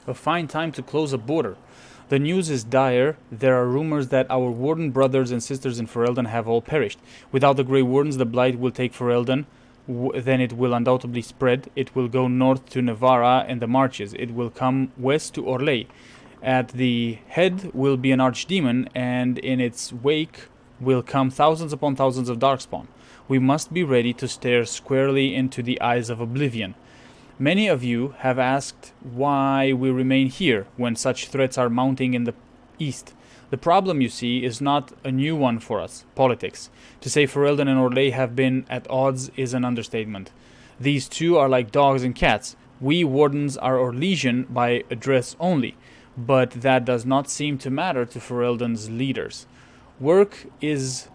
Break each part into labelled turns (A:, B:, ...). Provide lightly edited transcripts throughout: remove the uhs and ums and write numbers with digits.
A: A fine time to close a border. The news is dire. There are rumors that our warden brothers and sisters in Ferelden have all perished. Without the Grey Wardens, the Blight will take Ferelden. Then it will undoubtedly spread. It will go north to Navarra and the Marches. It will come west to Orlais. At the head will be an archdemon, and in its wake will come thousands upon thousands of darkspawn. We must be ready to stare squarely into the eyes of oblivion. Many of you have asked why we remain here when such threats are mounting in the east. The problem, you see, is not a new one for us, politics. To say Ferelden and Orlais have been at odds is an understatement. These two are like dogs and cats. We wardens are Orlesian by address only, but that does not seem to matter to Ferelden's leaders. Word is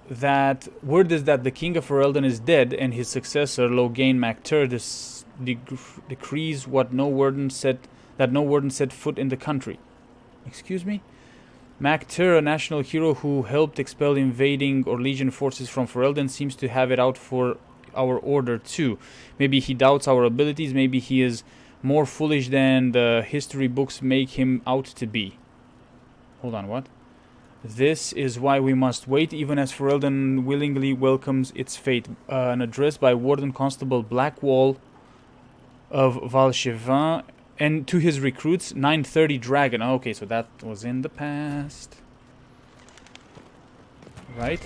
A: that the king of Ferelden is dead, and his successor, Logain Mactur, decrees what no warden set foot in the country. Excuse me? Mactur, a national hero who helped expel invading Orlesian forces from Ferelden, seems to have it out for our order too. Maybe he doubts our abilities, maybe he is more foolish than the history books make him out to be. Hold on, what? This is why we must wait, even as Ferelden willingly welcomes its fate. An address by Warden Constable Blackwall of Valchevin, and to his recruits, 930 Dragon. Oh, okay, so that was in the past. Right?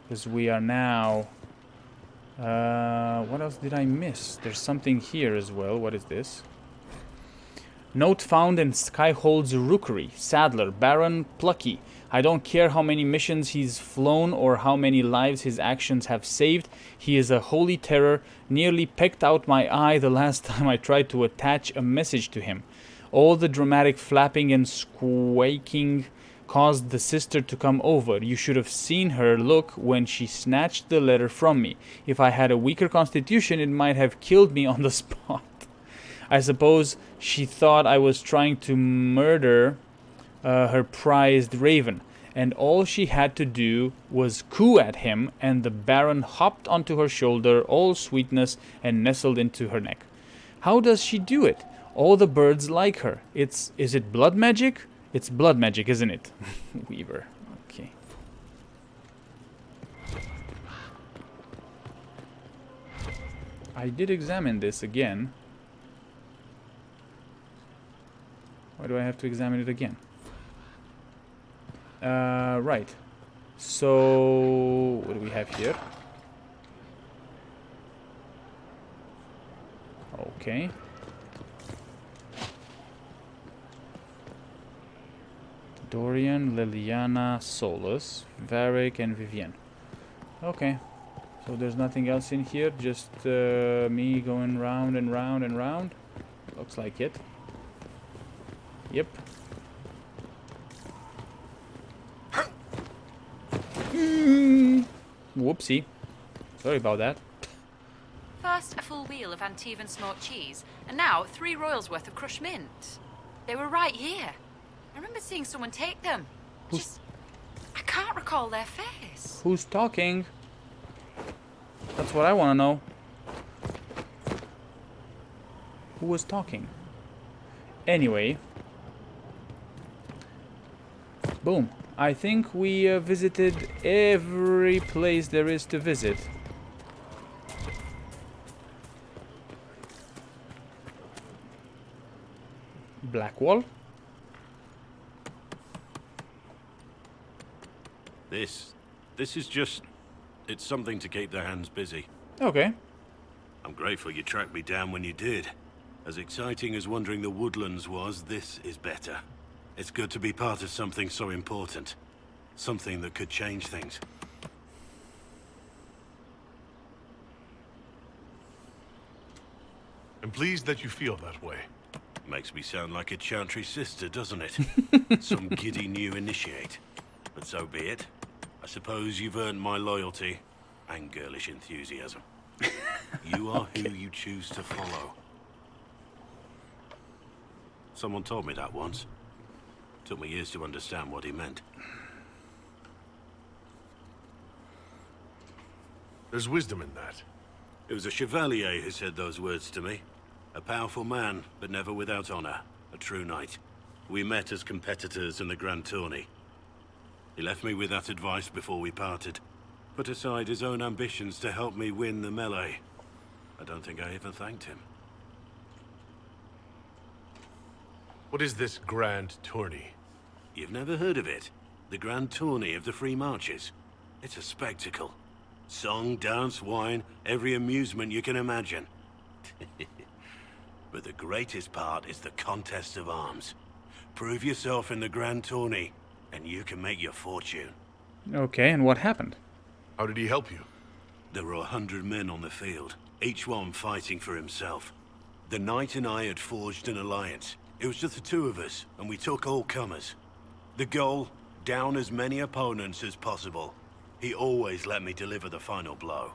A: Because we are now... what else did I miss? There's something here as well. What is this? Note found in Skyhold's rookery. Saddler, Baron Plucky. I don't care how many missions he's flown or how many lives his actions have saved. He is a holy terror. Nearly pecked out my eye the last time I tried to attach a message to him. All the dramatic flapping and squeaking caused the sister to come over. You should have seen her look when she snatched the letter from me. If I had a weaker constitution, it might have killed me on the spot. I suppose she thought I was trying to murder her prized raven, and all she had to do was coo at him, and the Baron hopped onto her shoulder, all sweetness, and nestled into her neck. How does she do it? All the birds like her. Is it blood magic? It's blood magic, isn't it? Weaver. Okay. I did examine this again. Why do I have to examine it again? Right. So, what do we have here? Okay. Dorian, Liliana, Solus, Varric, and Vivienne. Okay. So there's nothing else in here, just me going round and round and round. Looks like it. Yep. Whoopsie. Sorry about that.
B: First, a full wheel of Antivan smoked cheese, and now 3 royals worth of crushed mint. They were right here. I remember seeing someone take them. I can't recall their face.
A: Who's talking? That's what I want to know. Who was talking? Anyway. Boom. I think we visited every place there is to visit. Blackwall?
C: This is just... It's something to keep their hands busy.
A: Okay.
C: I'm grateful you tracked me down when you did. As exciting as wandering the woodlands was, this is better. It's good to be part of something so important. Something that could change things.
D: I'm pleased that you feel that way.
C: Makes me sound like a Chantry sister, doesn't it? Some giddy new initiate. But so be it. I suppose you've earned my loyalty and girlish enthusiasm. You are who you choose to follow. Someone told me that once. Took me years to understand what he meant.
D: There's wisdom in that.
C: It was a chevalier who said those words to me. A powerful man, but never without honor. A true knight. We met as competitors in the Grand Tourney. He left me with that advice before we parted. Put aside his own ambitions to help me win the melee. I don't think I ever thanked him.
D: What is this grand tourney?
C: You've never heard of it? The Grand Tourney of the Free Marches. It's a spectacle. Song, dance, wine, every amusement you can imagine. But the greatest part is the contest of arms. Prove yourself in the Grand Tourney, and you can make your fortune.
A: Okay, and what happened?
D: How did he help you?
C: There were 100 men on the field, each one fighting for himself. The knight and I had forged an alliance. It was just the two of us, and we took all comers. The goal, down as many opponents as possible. He always let me deliver the final blow.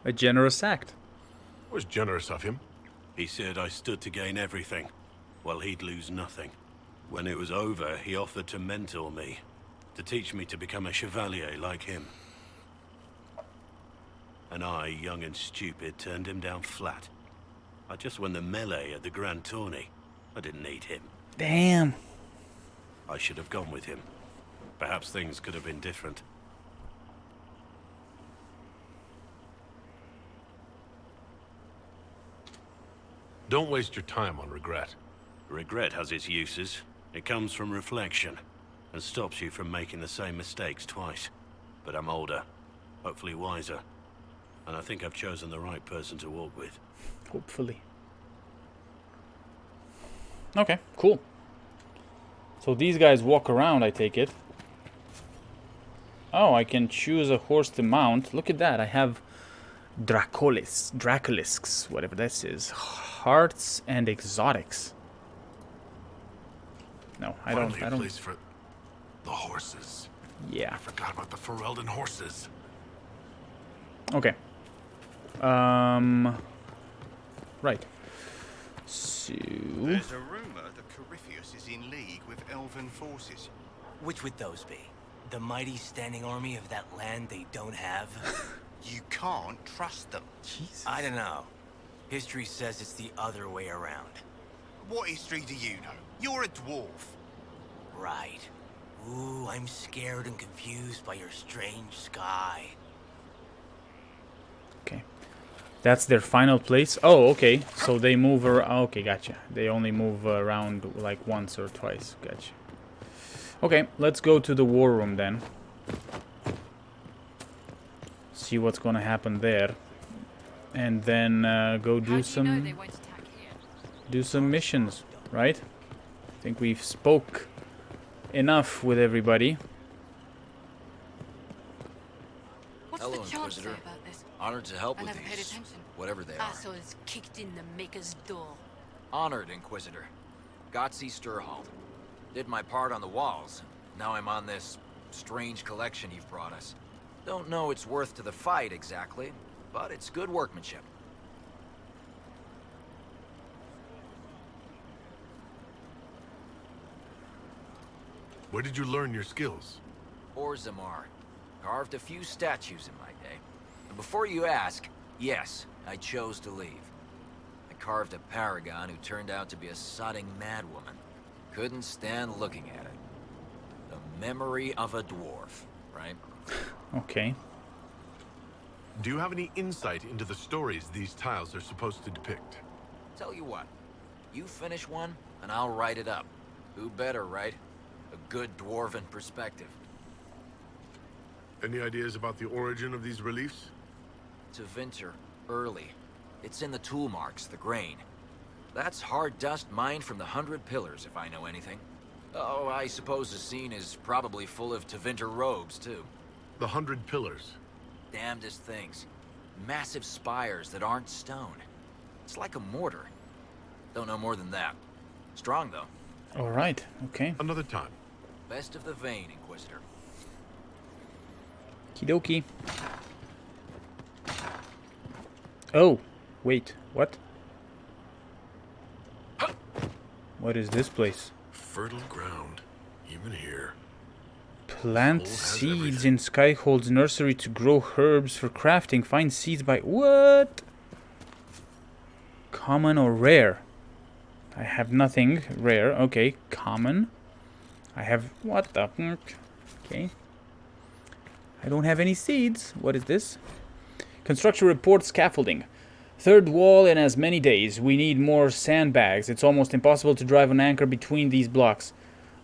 A: A generous act.
D: It was generous of him.
C: He said I stood to gain everything, while he'd lose nothing. When it was over, he offered to mentor me, to teach me to become a chevalier like him. And I, young and stupid, turned him down flat. I just won the melee at the Grand Tourney. I didn't need him.
A: Damn.
C: I should have gone with him. Perhaps things could have been different.
D: Don't waste your time on regret.
C: Regret has its uses. It comes from reflection, and stops you from making the same mistakes twice. But I'm older, hopefully wiser, and I think I've chosen the right person to walk with.
A: Hopefully. Okay, cool. So these guys walk around, I take it. Oh, I can choose a horse to mount. Look at that. I have Dracolisks, whatever this is. Hearts and exotics. No, I don't.
D: Finally a place for the horses.
A: Yeah.
D: I forgot about the Ferelden horses.
A: Okay. Right. So.
E: There's a rumor that Corypheus is in league with elven forces.
F: Which would those be? The mighty standing army of that land they don't have?
E: You can't trust them.
A: Jesus.
F: I don't know. History says it's the other way around.
E: What history do you know? You're a dwarf.
F: Right. Ooh, I'm scared and confused by your strange sky.
A: Okay. That's their final place. Oh, okay. So they move around. Okay, gotcha. They only move around like once or twice. Gotcha. Okay, let's go to the war room then. See what's gonna happen there, and then go do some missions, right? I think we've spoke enough with everybody.
B: What's
G: Hello,
B: the chant say
G: Inquisitor.
B: about this?
G: Honored to help
B: I
G: with
B: never paid
G: these,
B: attention.
G: whatever they are.
B: Assholes kicked in the maker's door.
G: Honored, Inquisitor. Gotzi Sturhold. Did my part on the walls. Now I'm on this strange collection you've brought us. Don't know its worth to the fight exactly, but it's good workmanship.
D: Where did you learn your skills?
G: Orzammar. Carved a few statues in my day. And before you ask, yes, I chose to leave. I carved a paragon who turned out to be a sodding madwoman. Couldn't stand looking at it. The memory of a dwarf, right?
A: Okay.
D: Do you have any insight into the stories these tiles are supposed to depict?
G: Tell you what, you finish one, and I'll write it up. Who better, right? A good dwarven perspective.
D: Any ideas about the origin of these reliefs?
G: To Vinter, early. It's in the tool marks, the grain. That's hard dust mined from the 100 Pillars, if I know anything. Oh, I suppose the scene is probably full of Tevinter robes, too.
D: The 100 Pillars.
G: Damnedest things. Massive spires that aren't stone. It's like a mortar. Don't know more than that. Strong, though.
A: All right. Okay.
D: Another time.
G: Best of the vein, Inquisitor.
A: Kidoki. Oh, wait. What? What is this place?
D: Fertile ground, even here.
A: Plant
D: Skyhold has
A: seeds
D: everything.
A: in Skyhold's nursery to grow herbs for crafting. Find seeds by... What? Common or rare? I have nothing. Rare. Okay. Common. I have... What the... Okay. I don't have any seeds. What is this? Construction report scaffolding. Third wall in as many days. We need more sandbags. It's almost impossible to drive an anchor between these blocks.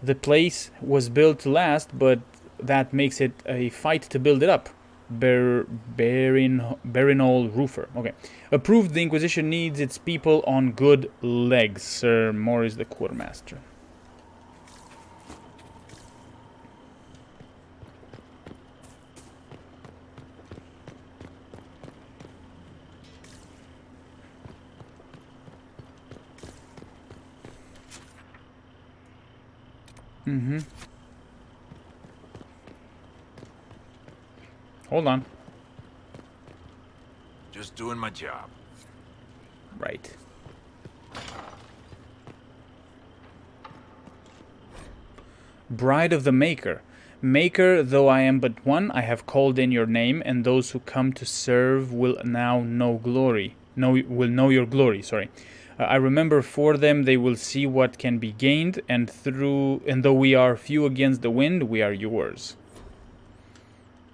A: The place was built to last, but that makes it a fight to build it up. Barinol roofer. Okay. Approved. The Inquisition needs its people on good legs. Sir Morris the quartermaster. Mm-hmm. Hold on.
G: Just doing my job.
A: Right. Bride of the Maker. Maker, though I am but one, I have called in your name, and those who come to serve will now know glory. Will know your glory, sorry. I remember for them they will see what can be gained, and though we are few against the wind, we are yours.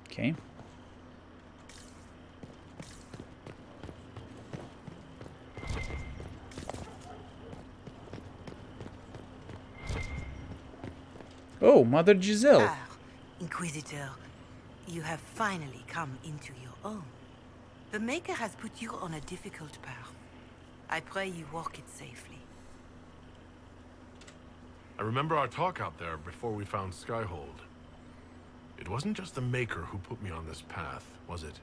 A: Okay. Oh, Mother Giselle.
H: Ah, Inquisitor, you have finally come into your own. The Maker has put you on a difficult path. I pray you walk it safely.
D: I remember our talk out there before we found Skyhold. It wasn't just the Maker who put me on this path, was it?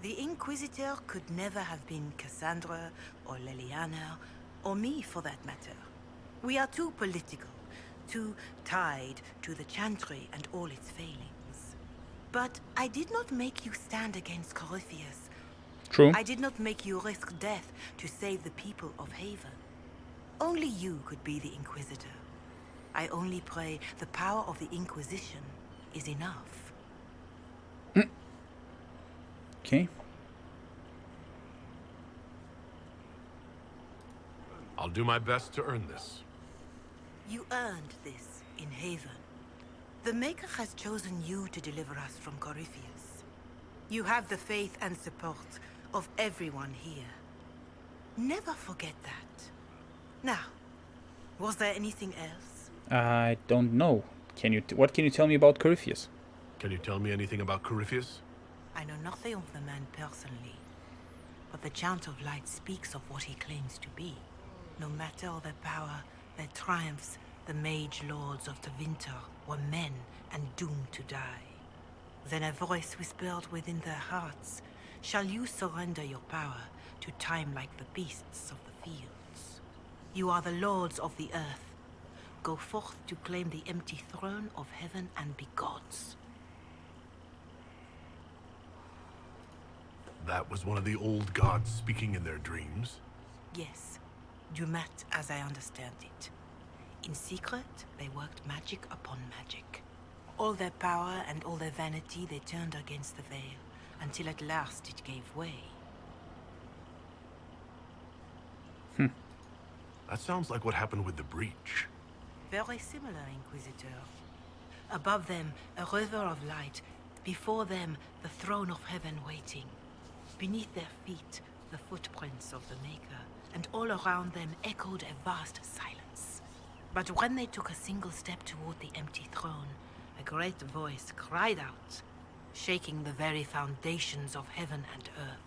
H: The Inquisitor could never have been Cassandra, or Leliana, or me for that matter. We are too political, too tied to the Chantry and all its failings. But I did not make you stand against Corypheus.
A: True.
H: I did not make you risk death to save the people of Haven. Only you could be the Inquisitor. I only pray the power of the Inquisition is enough.
A: Okay.
D: I'll do my best to earn this.
H: You earned this in Haven. The Maker has chosen you to deliver us from Corypheus. You have the faith and support of everyone here. Never forget that. Now, was there anything else?
A: I don't know. What can you tell me about Corypheus?
D: Can you tell me anything about Corypheus?
H: I know nothing of the man personally, but the Chant of Light speaks of what he claims to be. No matter their power, their triumphs, the mage lords of the winter were men and doomed to die. Then a voice whispered within their hearts, "Shall you surrender your power to time like the beasts of the fields? You are the lords of the earth. Go forth to claim the empty throne of heaven and be gods."
D: That was one of the old gods speaking in their dreams.
H: Yes, Dumat as I understand it. In secret, they worked magic upon magic. All their power and all their vanity they turned against the veil, until at last it gave way.
D: That sounds like what happened with the breach.
H: Very similar, Inquisitor. Above them, a river of light. Before them, the throne of heaven waiting. Beneath their feet, the footprints of the Maker, and all around them echoed a vast silence. But when they took a single step toward the empty throne, a great voice cried out, shaking the very foundations of heaven and earth.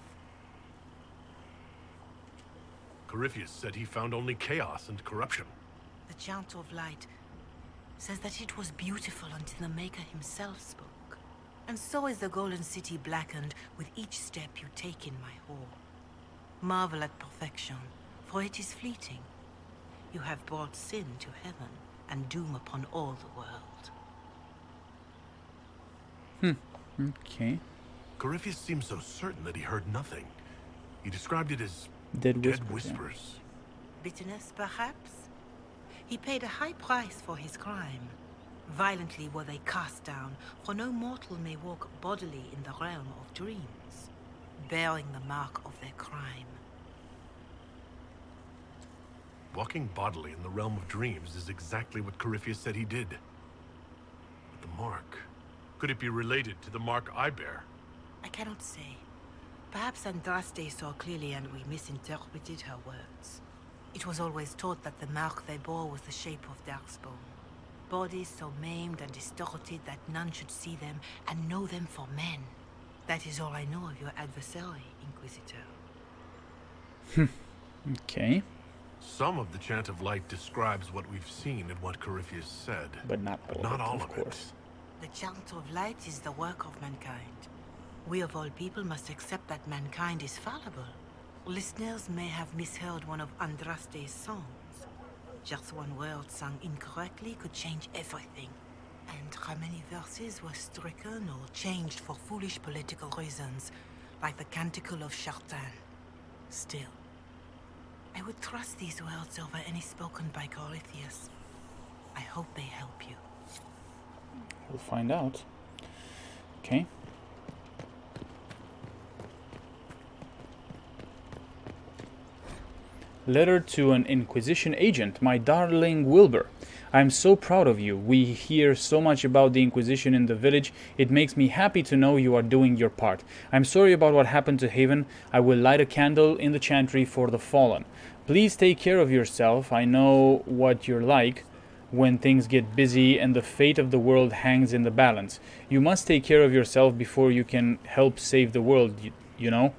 D: Corypheus said he found only chaos and corruption.
H: The Chant of Light says that it was beautiful until the Maker himself spoke. And so is the Golden City blackened with each step you take in my hall. Marvel at perfection, for it is fleeting. You have brought sin to heaven and doom upon all the world.
A: Okay.
D: Corypheus seemed so certain that he heard nothing. He described it as
A: Dead
D: dead
A: whispers.
D: whispers.
H: Bitterness, perhaps? He paid a high price for his crime. Violently were they cast down, for no mortal may walk bodily in the realm of dreams, bearing the mark of their crime.
D: Walking bodily in the realm of dreams is exactly what Corypheus said he did. But the mark... could it be related to the mark I bear?
H: I cannot say. Perhaps Andraste saw clearly and we misinterpreted her words. It was always taught that the mark they bore was the shape of darkspawn. Bodies so maimed and distorted that none should see them and know them for men. That is all I know of your adversary, Inquisitor.
A: Okay.
D: Some of the Chant of Light describes what we've seen and what Corypheus said.
A: But not all of it.
H: Course. The Chant of Light is the work of mankind. We of all people must accept that mankind is fallible. Listeners may have misheard one of Andraste's songs. Just one word sung incorrectly could change everything. And how many verses were stricken or changed for foolish political reasons, like the Canticle of Chartan. Still, I would trust these words over any spoken by Corypheus. I hope they help you.
A: We'll find out. Okay. Letter to an Inquisition agent, my darling Wilbur. I am so proud of you. We hear so much about the Inquisition in the village. It makes me happy to know you are doing your part. I'm sorry about what happened to Haven. I will light a candle in the chantry for the fallen. Please take care of yourself. I know what you're like when things get busy and the fate of the world hangs in the balance. You must take care of yourself before you can help save the world, you know.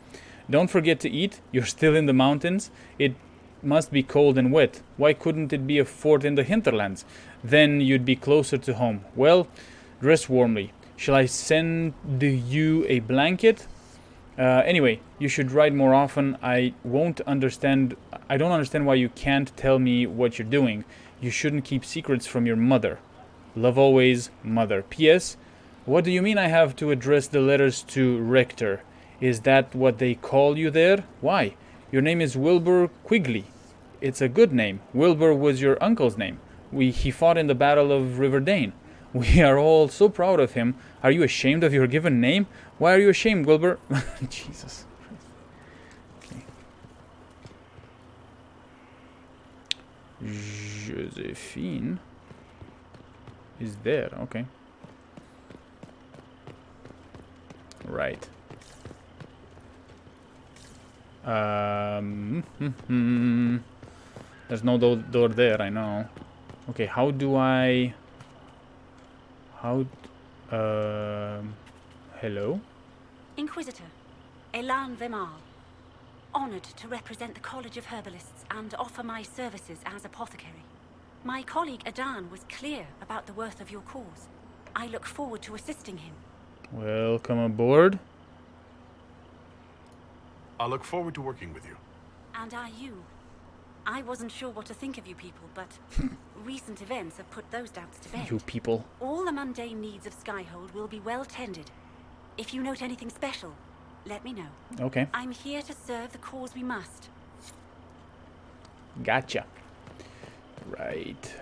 A: Don't forget to eat. You're still in the mountains. It must be cold and wet. Why couldn't it be a fort in the hinterlands? Then you'd be closer to home. Well, dress warmly. Shall I send you a blanket? Anyway, you should write more often. I don't understand why you can't tell me what you're doing. You shouldn't keep secrets from your mother. Love always, Mother. P.S. What do you mean I have to address the letters to Rector? Is that what they call you there? Why? Your name is Wilbur Quigley. It's a good name. Wilbur was your uncle's name. He fought in the Battle of Riverdane. We are all so proud of him. Are you ashamed of your given name? Why are you ashamed, Wilbur? Jesus. Okay. Josephine is there. Okay. Right. There's no door there, I know. Okay, how do I... hello?
I: Inquisitor, Elan Vemar. Honored to represent the College of Herbalists and offer my services as apothecary. My colleague Adan was clear about the worth of your cause. I look forward to assisting him.
A: Welcome aboard.
D: I look forward to working with you.
I: And are you? I wasn't sure what to think of you people, but recent events have put those doubts to bed.
A: You people.
I: All the mundane needs of Skyhold will be well tended. If you note anything special, let me know.
A: Okay.
I: I'm here to serve the cause we must.
A: Gotcha. Right.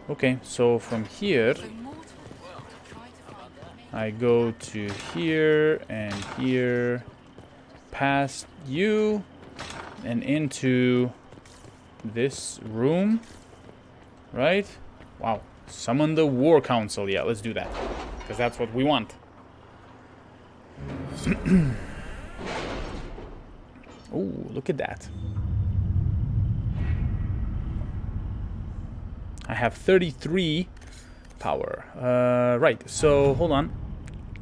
A: Okay, so from here I go to here and here, past you and into this room, right? Wow. Summon the War Council. Yeah, let's do that, because that's what we want. Oh, look at that. I have 33 power. Right, so hold on.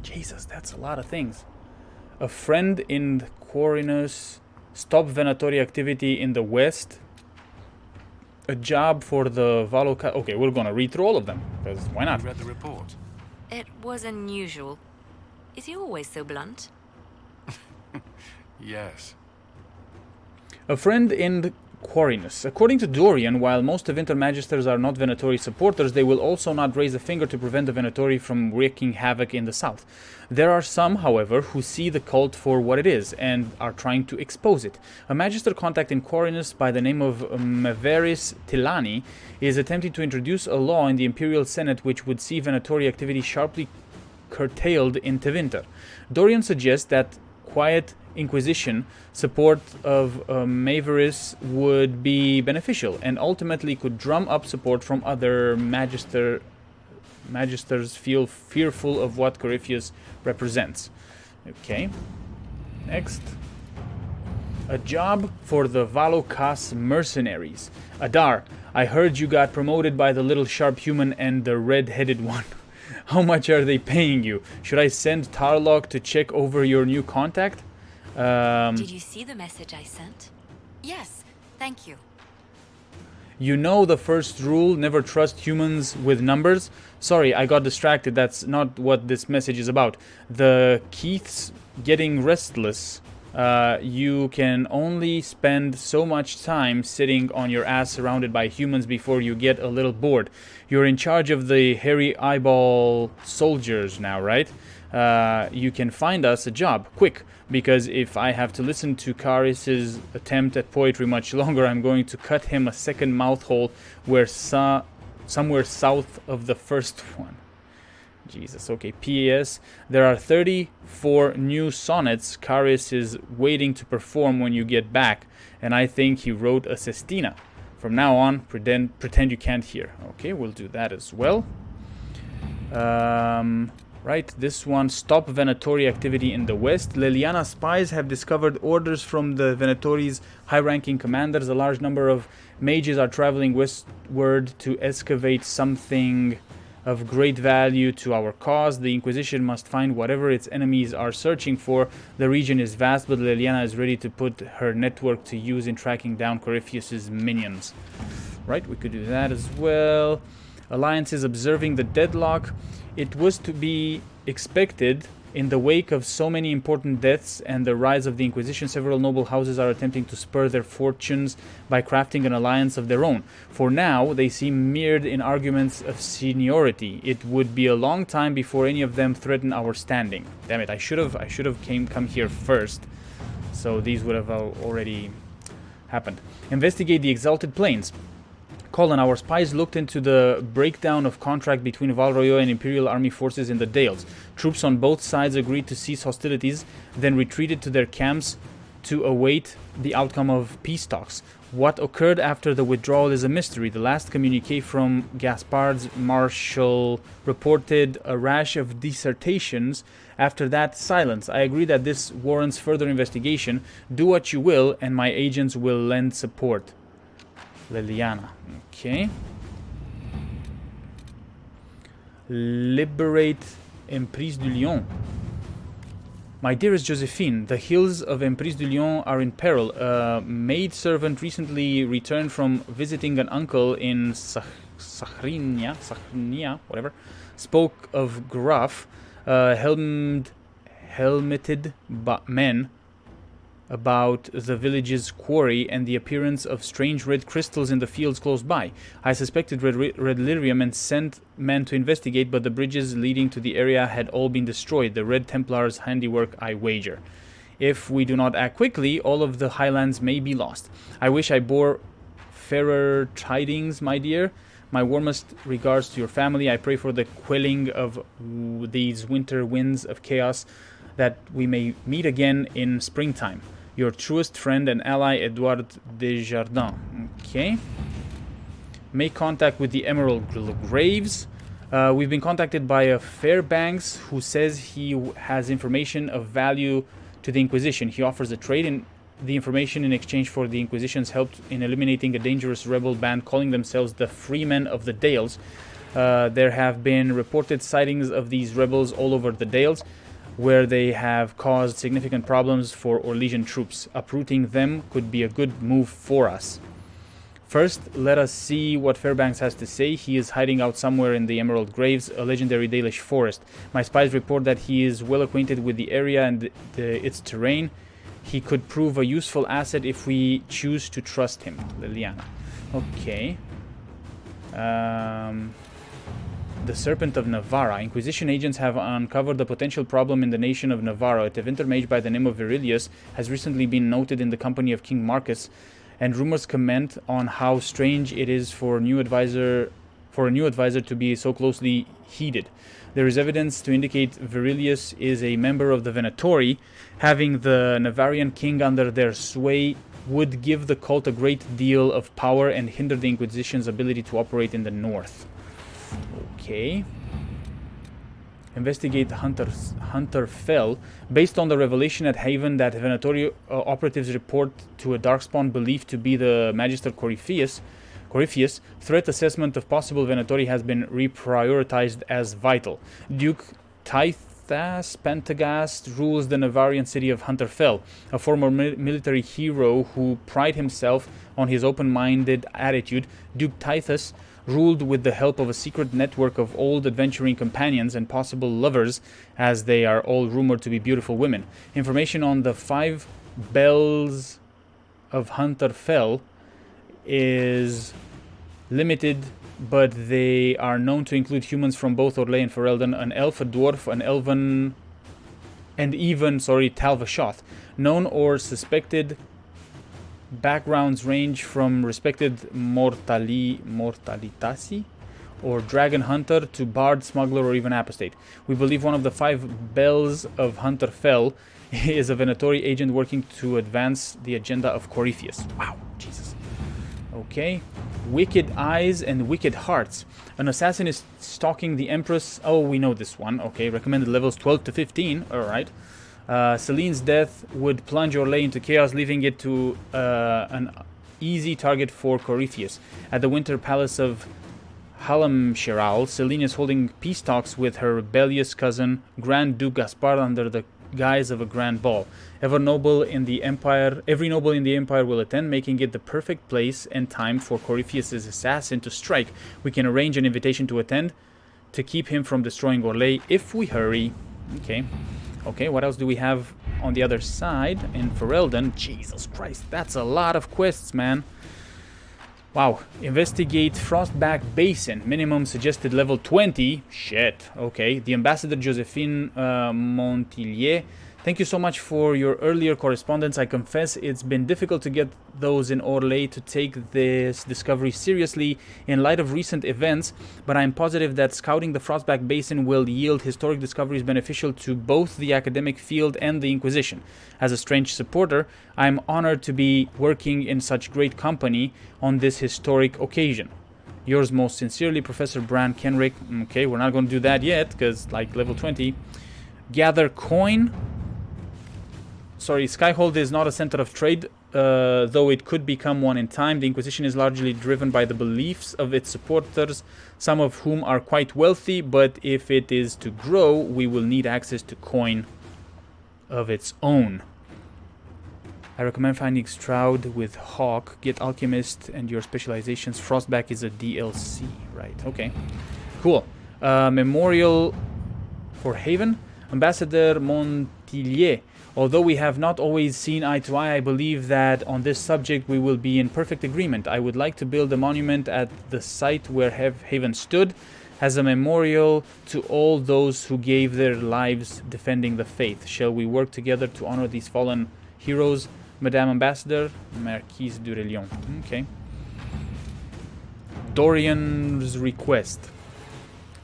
A: Jesus, that's a lot of things. A friend in Quarinus. Stop venatory activity in the west. A job for the Valoka. Okay, we're gonna read through all of them, because why not?
E: You read the report?
B: It was unusual. Is he always so blunt?
E: Yes.
A: A friend in Quarinus. According to Dorian, while most Tevinter Magisters are not Venatori supporters, they will also not raise a finger to prevent the Venatori from wreaking havoc in the south. There are some, however, who see the cult for what it is and are trying to expose it. A Magister contact in Quarinus by the name of Maveris Tilani is attempting to introduce a law in the Imperial Senate which would see Venatori activity sharply curtailed in Tevinter. Dorian suggests that quiet Inquisition support of Maveris would be beneficial and ultimately could drum up support from other magisters feel fearful of what Corypheus represents. Okay, next. A job for the Valokas mercenaries. Adar, I heard you got promoted by the little sharp human and the red-headed one. How much are they paying you? Should I send Tarlok to check over your new contact?
J: Did you see the message I sent?
B: Yes, thank you.
A: You know the first rule, never trust humans with numbers? Sorry, I got distracted. That's not what this message is about. The Keith's getting restless. You can only spend so much time sitting on your ass surrounded by humans before you get a little bored. You're in charge of the hairy eyeball soldiers now, right? You can find us a job, quick, because if I have to listen to Karis's attempt at poetry much longer, I'm going to cut him a second mouth hole where somewhere south of the first one. Jesus, okay. P.S. There are 34 new sonnets Karis is waiting to perform when you get back, and I think he wrote a sestina. From now on, pretend you can't hear. Okay, we'll do that as well. Right, this one, stop Venatori activity in the west. Leliana spies have discovered orders from the Venatori's high-ranking commanders. A large number of mages are traveling westward to excavate something of great value to our cause. The Inquisition must find whatever its enemies are searching for. The region is vast, but Leliana is ready to put her network to use in tracking down Corypheus's minions. Right, we could do that as well. Alliance is observing the deadlock. It was to be expected in the wake of so many important deaths and the rise of the Inquisition. Several noble houses are attempting to spur their fortunes by crafting an alliance of their own. For now, they seem mired in arguments of seniority. It would be a long time before any of them threaten our standing. Damn it! I should have come here first, so these would have already happened. Investigate the Exalted Plains. Colin, our spies looked into the breakdown of contract between Val Royeaux and Imperial Army forces in the Dales. Troops on both sides agreed to cease hostilities, then retreated to their camps to await the outcome of peace talks. What occurred after the withdrawal is a mystery. The last communique from Gaspard's marshal reported a rash of dissertations. After that, silence. I agree that this warrants further investigation. Do what you will, and my agents will lend support. Leliana. Okay. Liberate Emprise du Lion. My dearest Josephine, the hills of Emprise du Lion are in peril. A maidservant recently returned from visiting an uncle in Sachrinia, whatever, spoke of gruff, helmeted men about the village's quarry and the appearance of strange red crystals in the fields close by. I suspected red lyrium and sent men to investigate, but the bridges leading to the area had all been destroyed. The Red Templars' handiwork, I wager. If we do not act quickly, all of the highlands may be lost. I wish I bore fairer tidings, my dear. My warmest regards to your family. I pray for the quelling of these winter winds of chaos, that we may meet again in springtime. Your truest friend and ally, Edouard Desjardins. Okay. Make contact with the Emerald Graves. We've been contacted by a Fairbanks who says he has information of value to the Inquisition. He offers a trade in the information in exchange for the Inquisition's help in eliminating a dangerous rebel band calling themselves the Freemen of the Dales. There have been reported sightings of these rebels all over the Dales, where they have caused significant problems for Orlesian troops. Uprooting them could be a good move for us. First, let us see what Fairbanks has to say. He is hiding out somewhere in the Emerald Graves, a legendary Dalish forest. My spies report that he is well acquainted with the area and its terrain. He could prove a useful asset if we choose to trust him. Liliana. Okay. The Serpent of Navarra. Inquisition agents have uncovered a potential problem in the nation of Navarra. A Tevinter mage by the name of Virilius has recently been noted in the company of King Marcus, and rumors comment on how strange it is for a new advisor to be so closely heeded. There is evidence to indicate Virilius is a member of the Venatori. Having the Navarrian king under their sway would give the cult a great deal of power and hinder the Inquisition's ability to operate in the north. Okay. Investigate Hunter Fell. Based on the revelation at Haven that Venatori operatives report to a darkspawn believed to be the Magister Corypheus, threat assessment of possible Venatori has been reprioritized as vital. Duke Thedas Pentagast rules the Navarrian city of Hunterfell, a former military hero who prided himself on his open-minded attitude. Duke Thedas ruled with the help of a secret network of old adventuring companions and possible lovers, as they are all rumored to be beautiful women. Information on the 5 bells of Hunterfell is limited, but they are known to include humans from both Orlais and Ferelden, an elf, a dwarf, an elven, and even, Talvashoth. Known or suspected backgrounds range from respected mortalitasi or dragon hunter to bard, smuggler, or even apostate. We believe one of the 5 bells of Hunterfell is a Venatori agent working to advance the agenda of Corypheus. Wow, Jesus. Okay. Wicked eyes and wicked hearts. An assassin is stalking the Empress. Oh, we know this one. Okay, recommended levels 12 to 15. Alright. Celine's death would plunge Orlais into chaos, leaving it to an easy target for Corypheus. At the Winter Palace of Halamshiral, Celine is holding peace talks with her rebellious cousin, Grand Duke Gaspard, under the guise of a grand ball. Every noble in the Empire will attend, making it the perfect place and time for Corypheus' assassin to strike. We can arrange an invitation to attend to keep him from destroying Orlais if we hurry. Okay, what else do we have on the other side in Ferelden? Jesus Christ, that's a lot of quests, man. Wow. Investigate Frostback Basin. Minimum suggested level 20. Shit. Okay. The Ambassador Josephine Montillier. Thank you so much for your earlier correspondence. I confess it's been difficult to get those in Orlais to take this discovery seriously in light of recent events, but I'm positive that scouting the Frostback Basin will yield historic discoveries beneficial to both the academic field and the Inquisition. As a strange supporter, I'm honored to be working in such great company on this historic occasion. Yours most sincerely, Professor Bran Kenrick. Okay, we're not going to do that yet, because, like, level 20. Gather coin. Skyhold is not a center of trade, though it could become one in time. The Inquisition is largely driven by the beliefs of its supporters, some of whom are quite wealthy, but if it is to grow, we will need access to coin of its own. I recommend finding Stroud with Hawk. Get Alchemist and your specializations. Frostback is a DLC, right? Okay, cool. Memorial for Haven. Ambassador Montillier. Although we have not always seen eye to eye, I believe that on this subject we will be in perfect agreement. I would like to build a monument at the site where Haven stood as a memorial to all those who gave their lives defending the faith. Shall we work together to honor these fallen heroes, Madame Ambassador? Marquise Durelion. Okay. Dorian's request.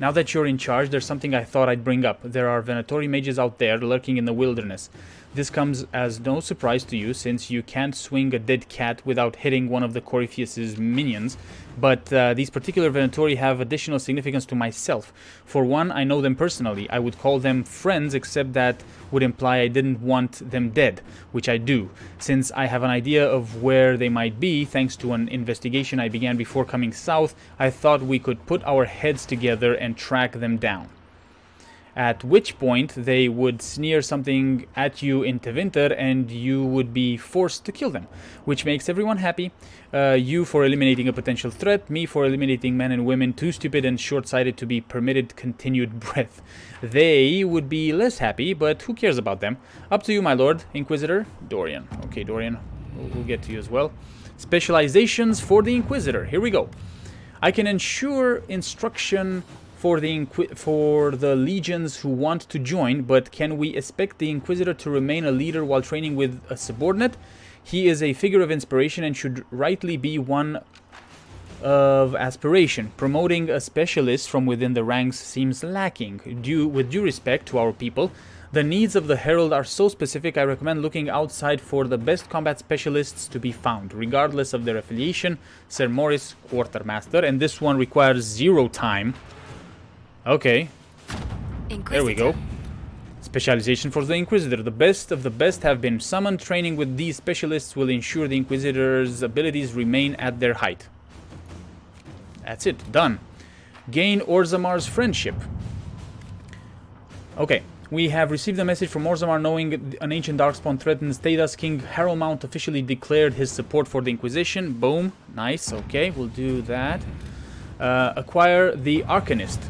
A: Now that you're in charge, there's something I thought I'd bring up. There are Venatori mages out there lurking in the wilderness. This comes as no surprise to you, since you can't swing a dead cat without hitting one of the Corypheus' minions, but these particular Venatori have additional significance to myself. For one, I know them personally. I would call them friends, except that would imply I didn't want them dead, which I do, since I have an idea of where they might be. Thanks to an investigation I began before coming south, I thought we could put our heads together and track them down. At which point they would sneer something at you in Tevinter and you would be forced to kill them, which makes everyone happy. You for eliminating a potential threat, me for eliminating men and women too stupid and short-sighted to be permitted continued breath. They would be less happy, but who cares about them? Up to you, my lord. Inquisitor? Dorian. Okay, Dorian, we'll get to you as well. Specializations for the Inquisitor. Here we go. I can ensure instruction for the legions who want to join, but can we expect the Inquisitor to remain a leader while training with a subordinate? He is a figure of inspiration and should rightly be one of aspiration. Promoting a specialist from within the ranks seems lacking. With due respect to our people, the needs of the Herald are so specific, I recommend looking outside for the best combat specialists to be found, regardless of their affiliation. Sir Morris, Quartermaster, and this one requires 0 time. Okay, there we go. Specialization for the Inquisitor. The best of the best have been summoned. Training with these specialists will ensure the Inquisitor's abilities remain at their height. That's it, done. Gain Orzamar's friendship. Okay, we have received a message from Orzammar knowing an ancient darkspawn threatens Thedas. King Harrowmount officially declared his support for the Inquisition. Boom, nice, okay, we'll do that. Acquire the Arcanist.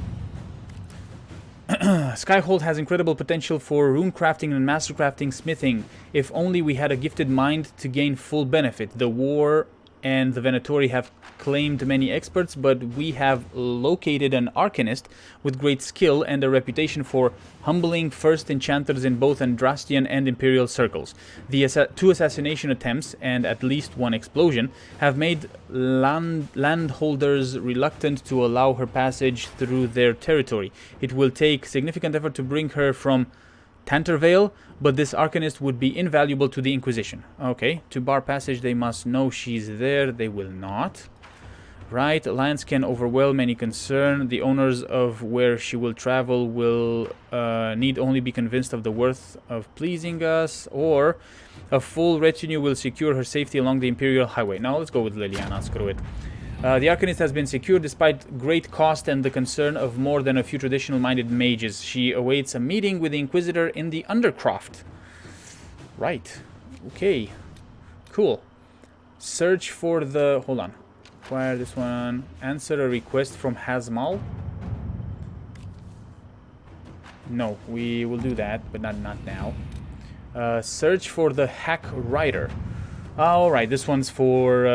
A: Skyhold has incredible potential for rune crafting and master crafting smithing. If only we had a gifted mind to gain full benefit. The war and the Venatori have claimed many experts, but we have located an Arcanist with great skill and a reputation for humbling first enchanters in both Andrastian and Imperial circles. The 2 assassination attempts and at least 1 explosion have made landholders reluctant to allow her passage through their territory. It will take significant effort to bring her from Tantervale, but this Arcanist would be invaluable to the Inquisition. Okay, to bar passage they must know she's there. They will not. Right, alliance can overwhelm any concern. The owners of where she will travel will need only be convinced of the worth of pleasing us, or a full retinue will secure her safety along the Imperial Highway. Now let's go with Liliana, screw it. The Arcanist has been secured despite great cost and the concern of more than a few traditional-minded mages. She awaits a meeting with the Inquisitor in the Undercroft. Right. Okay. Cool. Search for the... Hold on. Acquire this one. Answer a request from Hazmal. No, we will do that, but not now. Search for the Hack Rider. Alright, this one's for...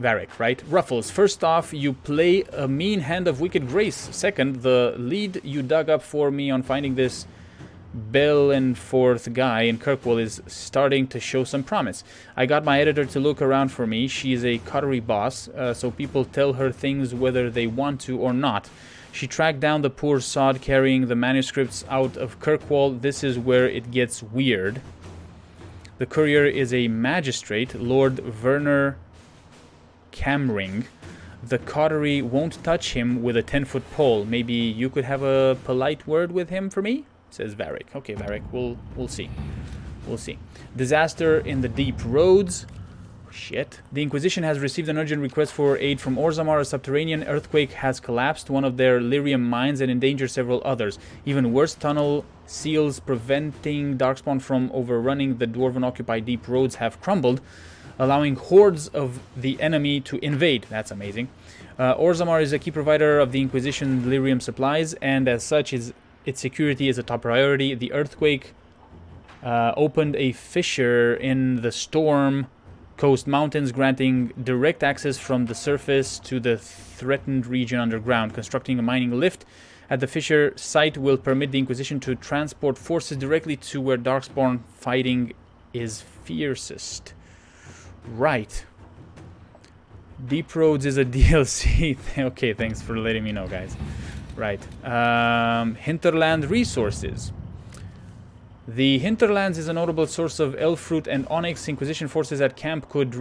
A: Varric, right? Ruffles. First off, you play a mean hand of wicked grace. Second, the lead you dug up for me on finding this Bellenforth guy in Kirkwall is starting to show some promise. I got my editor to look around for me. She's a coterie boss, so people tell her things whether they want to or not. She tracked down the poor sod carrying the manuscripts out of Kirkwall. This is where it gets weird. The courier is a magistrate, Lord Werner Camring. The coterie won't touch him with a 10-foot pole. Maybe you could have a polite word with him for me? Says Varric. Okay, Varric, we'll see. We'll see. Disaster in the deep roads. Shit. The Inquisition has received an urgent request for aid from Orzammar. A subterranean earthquake has collapsed one of their lyrium mines and endangered several others. Even worse, tunnel seals preventing darkspawn from overrunning the dwarven-occupied deep roads have crumbled, allowing hordes of the enemy to invade. That's amazing. Orzammar is a key provider of the Inquisition lyrium supplies, and as such, its security is a top priority. The earthquake opened a fissure in the Storm Coast Mountains, granting direct access from the surface to the threatened region underground. Constructing a mining lift at the fissure site will permit the Inquisition to transport forces directly to where darkspawn fighting is fiercest. Right. Deep Roads is a DLC. Okay, thanks for letting me know, guys. Right. Hinterland resources. The Hinterlands is a notable source of elf fruit and onyx. Inquisition forces at camp could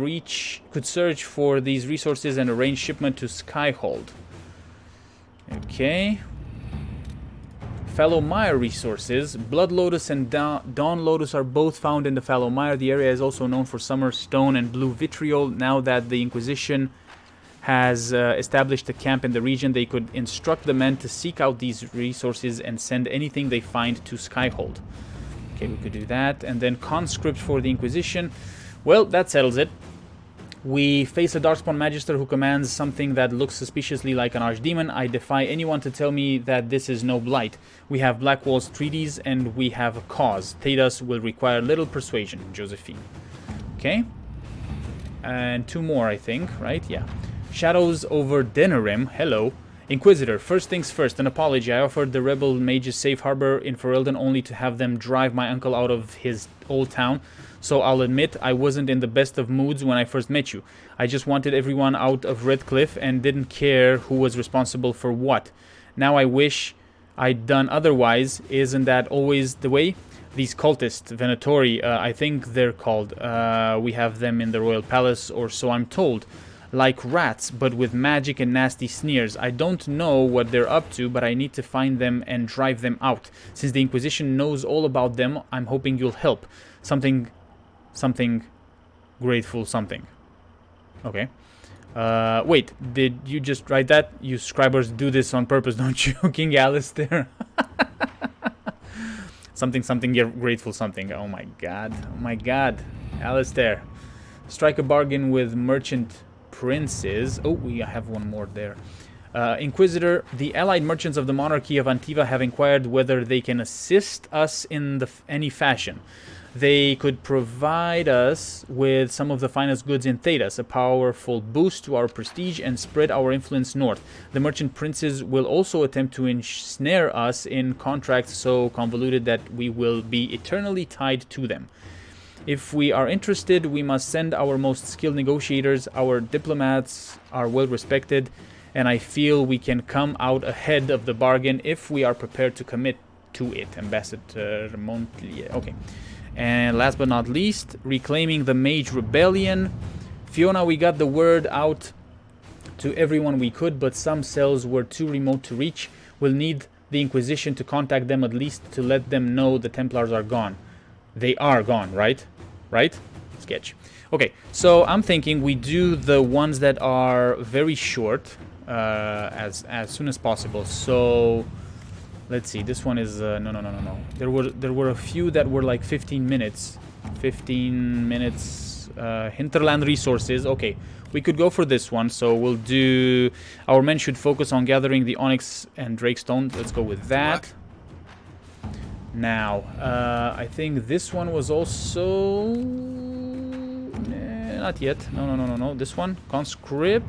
A: search for these resources and arrange shipment to Skyhold. Okay. Fallow Mire resources. Blood Lotus and Dawn Lotus are both found in the Fallow Mire. The area is also known for Summer Stone and Blue Vitriol. Now that the Inquisition has established a camp in the region. They could instruct the men to seek out these resources and send anything they find to Skyhold. Okay, we could do that. And then conscript for the Inquisition. Well, that settles it. We face a darkspawn magister who commands something that looks suspiciously like an archdemon. I defy anyone to tell me that this is no blight. We have Blackwall's treaties and we have a cause. Thedas will require little persuasion. Josephine. Okay. And 2 more, I think, right? Yeah. Shadows over Denerim. Hello. Inquisitor, first things first, an apology. I offered the rebel mages safe harbor in Ferelden only to have them drive my uncle out of his old town. So I'll admit I wasn't in the best of moods when I first met you. I just wanted everyone out of Redcliffe and didn't care who was responsible for what. Now I wish I'd done otherwise. Isn't that always the way? These cultists, Venatori, I think they're called. We have them in the royal palace, or so I'm told. Like rats, but with magic and nasty sneers. I don't know what they're up to, but I need to find them and drive them out. Since the Inquisition knows all about them, I'm hoping you'll help. Something, grateful something. Okay. Wait, did you just write that? You scribers do this on purpose, don't you, King Alistair? something, you're grateful something. Oh my god. Alistair. Strike a bargain with merchant princes. Oh, we have one more there. Inquisitor, the allied merchants of the monarchy of Antiva have inquired whether they can assist us in any fashion. They could provide us with some of the finest goods in Thedas, a powerful boost to our prestige, and spread our influence north. The merchant princes will also attempt to ensnare us in contracts so convoluted that we will be eternally tied to them. If we are interested, we must send our most skilled negotiators. Our diplomats are well respected, and I feel we can come out ahead of the bargain if we are prepared to commit to it. Ambassador Montlier. Okay. And last but not least, reclaiming the Mage Rebellion. Fiona, we got the word out to everyone we could, but some cells were too remote to reach. We'll need the Inquisition to contact them at least to let them know the Templars are gone. They are gone, right? Right? Sketch. Okay, so I'm thinking we do the ones that are very short as soon as possible. So let's see. This one is no. There were a few that were like 15 minutes. 15 minutes. Hinterland resources. Okay, we could go for this one. So we'll do. Our men should focus on gathering the onyx and drakestone. Let's go with that. Now, I think this one was also... not yet. No. This one. Conscript.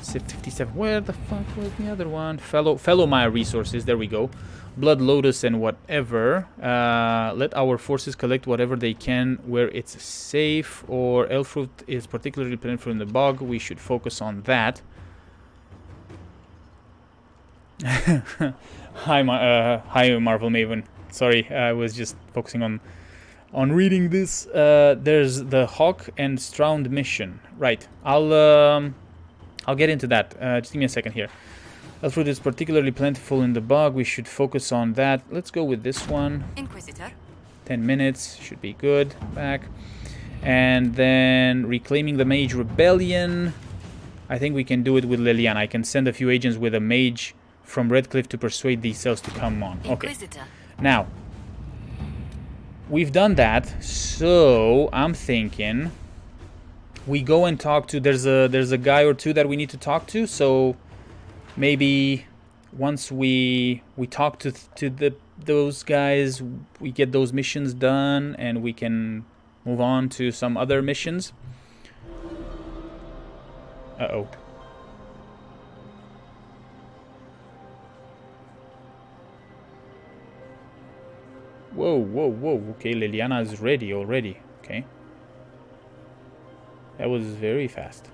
A: 57. Where the fuck was the other one? Fellow Maya resources. There we go. Blood Lotus and whatever. Let our forces collect whatever they can where it's safe. Or Elfruit is particularly plentiful in the bog. We should focus on that. Hi, Marvel Maven. Sorry, I was just focusing on reading this. There's the Hawk and Stround mission. Right. I'll get into that. Just give me a second here. Elfruit is particularly plentiful in the bog. We should focus on that. Let's go with this one.
B: Inquisitor.
A: 10 minutes should be good. Back. And then reclaiming the Mage Rebellion. I think we can do it with Liliana. I can send a few agents with a mage from Redcliffe to persuade these cells to come on. Okay.
B: Inquisitor.
A: Now, we've done that, so I'm thinking we go and talk to. There's a guy or two that we need to talk to. So maybe once we talk to those guys, we get those missions done, and we can move on to some other missions. Uh-oh. Whoa. Okay, Liliana is ready already. Okay. That was very fast.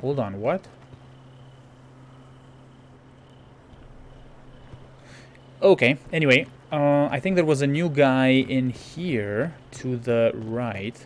A: Hold on, what? Okay, anyway, I think there was a new guy in here to the right.